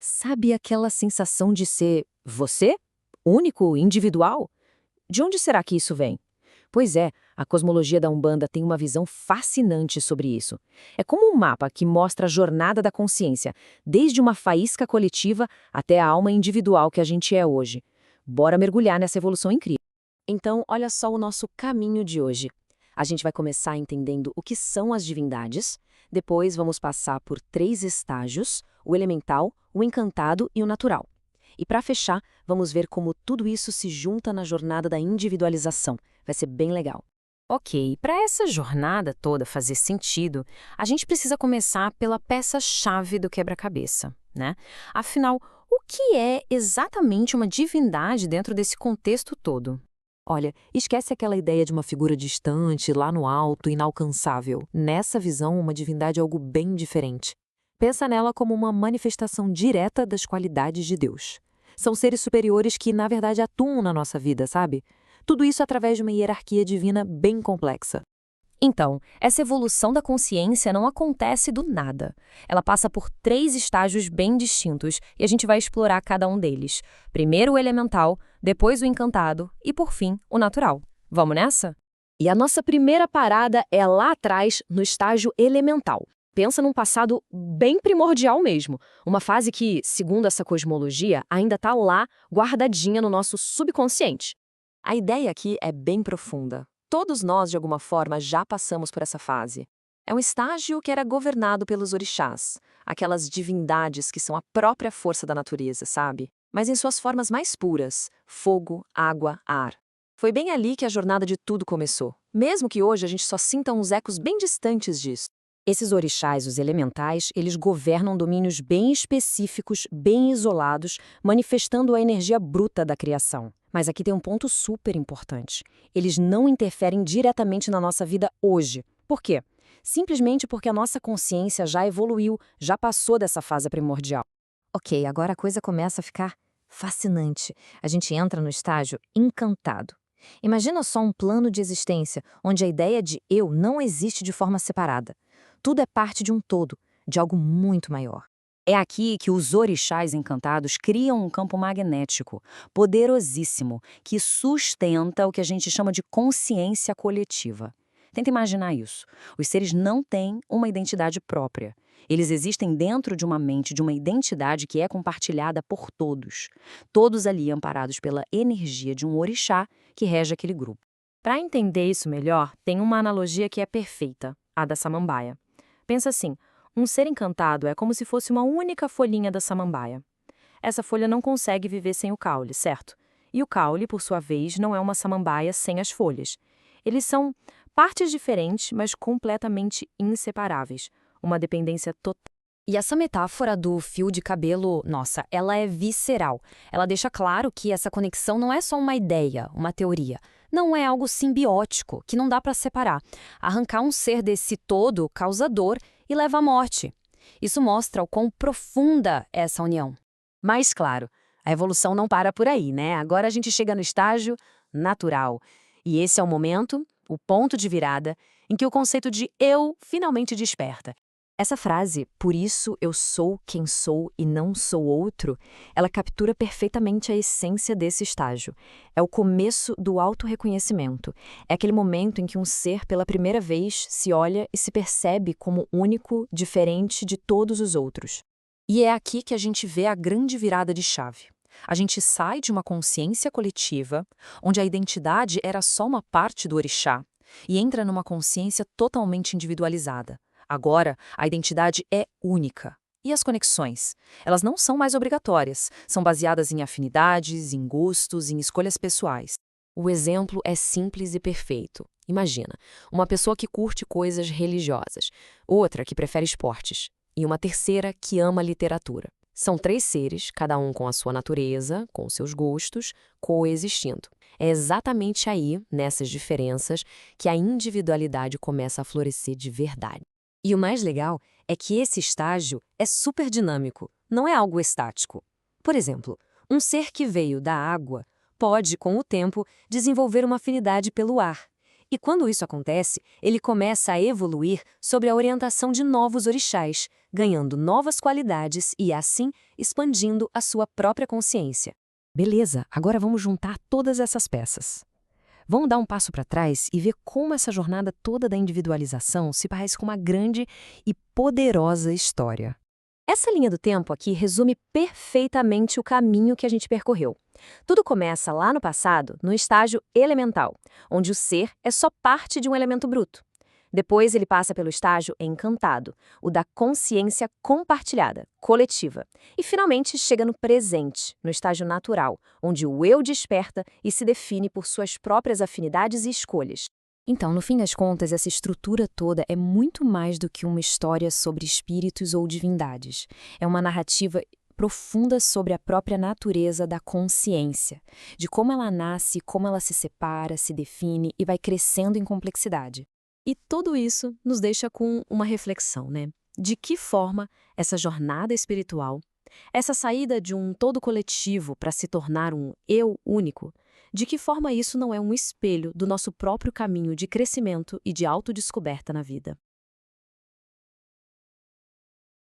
Sabe aquela sensação de ser você? Único, individual? De onde será que isso vem? Pois é, a cosmologia da Umbanda tem uma visão fascinante sobre isso. É como um mapa que mostra a jornada da consciência, desde uma faísca coletiva até a alma individual que a gente é hoje. Bora mergulhar nessa evolução incrível. Então, olha só o nosso caminho de hoje. A gente vai começar entendendo o que são as divindades, depois vamos passar por 3 estágios: o elemental, o encantado e o natural. E para fechar, vamos ver como tudo isso se junta na jornada da individualização. Vai ser bem legal. Ok, para essa jornada toda fazer sentido, a gente precisa começar pela peça-chave do quebra-cabeça, né? Afinal, o que é exatamente uma divindade dentro desse contexto todo? Olha, esquece aquela ideia de uma figura distante, lá no alto, inalcançável. Nessa visão, uma divindade é algo bem diferente. Pensa nela como uma manifestação direta das qualidades de Deus. São seres superiores que, na verdade, atuam na nossa vida, sabe? Tudo isso através de uma hierarquia divina bem complexa. Então, essa evolução da consciência não acontece do nada. Ela passa por 3 estágios bem distintos e a gente vai explorar cada um deles. Primeiro o elemental, depois o encantado e, por fim, o natural. Vamos nessa? E a nossa primeira parada é lá atrás, no estágio elemental. Pensa num passado bem primordial mesmo. Uma fase que, segundo essa cosmologia, ainda está lá, guardadinha no nosso subconsciente. A ideia aqui é bem profunda. Todos nós, de alguma forma, já passamos por essa fase. É um estágio que era governado pelos orixás, aquelas divindades que são a própria força da natureza, sabe? Mas em suas formas mais puras: fogo, água, ar. Foi bem ali que a jornada de tudo começou, mesmo que hoje a gente só sinta uns ecos bem distantes disso. Esses orixás, os elementais, eles governam domínios bem específicos, bem isolados, manifestando a energia bruta da criação. Mas aqui tem um ponto super importante. Eles não interferem diretamente na nossa vida hoje. Por quê? Simplesmente porque a nossa consciência já evoluiu, já passou dessa fase primordial. Ok, agora a coisa começa a ficar fascinante. A gente entra no estágio encantado. Imagina só um plano de existência onde a ideia de eu não existe de forma separada. Tudo é parte de um todo, de algo muito maior. É aqui que os orixás encantados criam um campo magnético, poderosíssimo, que sustenta o que a gente chama de consciência coletiva. Tenta imaginar isso. Os seres não têm uma identidade própria. Eles existem dentro de uma mente, de uma identidade que é compartilhada por todos. Todos ali amparados pela energia de um orixá que rege aquele grupo. Para entender isso melhor, tem uma analogia que é perfeita, a da samambaia. Pensa assim: um ser encantado é como se fosse uma única folhinha da samambaia. Essa folha não consegue viver sem o caule, certo? E o caule, por sua vez, não é uma samambaia sem as folhas. Eles são partes diferentes, mas completamente inseparáveis. Uma dependência total. E essa metáfora do fio de cabelo, nossa, ela é visceral. Ela deixa claro que essa conexão não é só uma ideia, uma teoria. Não é algo simbiótico, que não dá para separar. Arrancar um ser desse todo causa dor e leva à morte. Isso mostra o quão profunda é essa união. Mas, claro, a evolução não para por aí, né? Agora a gente chega no estágio natural. E esse é o momento, o ponto de virada, em que o conceito de eu finalmente desperta. Essa frase, por isso eu sou quem sou e não sou outro, ela captura perfeitamente a essência desse estágio. É o começo do autorreconhecimento. É aquele momento em que um ser, pela primeira vez, se olha e se percebe como único, diferente de todos os outros. E é aqui que a gente vê a grande virada de chave. A gente sai de uma consciência coletiva, onde a identidade era só uma parte do orixá, e entra numa consciência totalmente individualizada. Agora, a identidade é única. E as conexões? Elas não são mais obrigatórias, são baseadas em afinidades, em gostos, em escolhas pessoais. O exemplo é simples e perfeito. Imagina, uma pessoa que curte coisas religiosas, outra que prefere esportes, e uma terceira que ama literatura. São 3 seres, cada um com a sua natureza, com seus gostos, coexistindo. É exatamente aí, nessas diferenças, que a individualidade começa a florescer de verdade. E o mais legal é que esse estágio é super dinâmico, não é algo estático. Por exemplo, um ser que veio da água pode, com o tempo, desenvolver uma afinidade pelo ar. E quando isso acontece, ele começa a evoluir sob a orientação de novos orixás, ganhando novas qualidades e, assim, expandindo a sua própria consciência. Beleza, agora vamos juntar todas essas peças. Vamos dar um passo para trás e ver como essa jornada toda da individualização se parece com uma grande e poderosa história. Essa linha do tempo aqui resume perfeitamente o caminho que a gente percorreu. Tudo começa lá no passado, no estágio elemental, onde o ser é só parte de um elemento bruto. Depois ele passa pelo estágio encantado, o da consciência compartilhada, coletiva. E finalmente chega no presente, no estágio natural, onde o eu desperta e se define por suas próprias afinidades e escolhas. Então, no fim das contas, essa estrutura toda é muito mais do que uma história sobre espíritos ou divindades. É uma narrativa profunda sobre a própria natureza da consciência, de como ela nasce, como ela se separa, se define e vai crescendo em complexidade. E tudo isso nos deixa com uma reflexão, né? De que forma essa jornada espiritual, essa saída de um todo coletivo para se tornar um eu único, de que forma isso não é um espelho do nosso próprio caminho de crescimento e de autodescoberta na vida?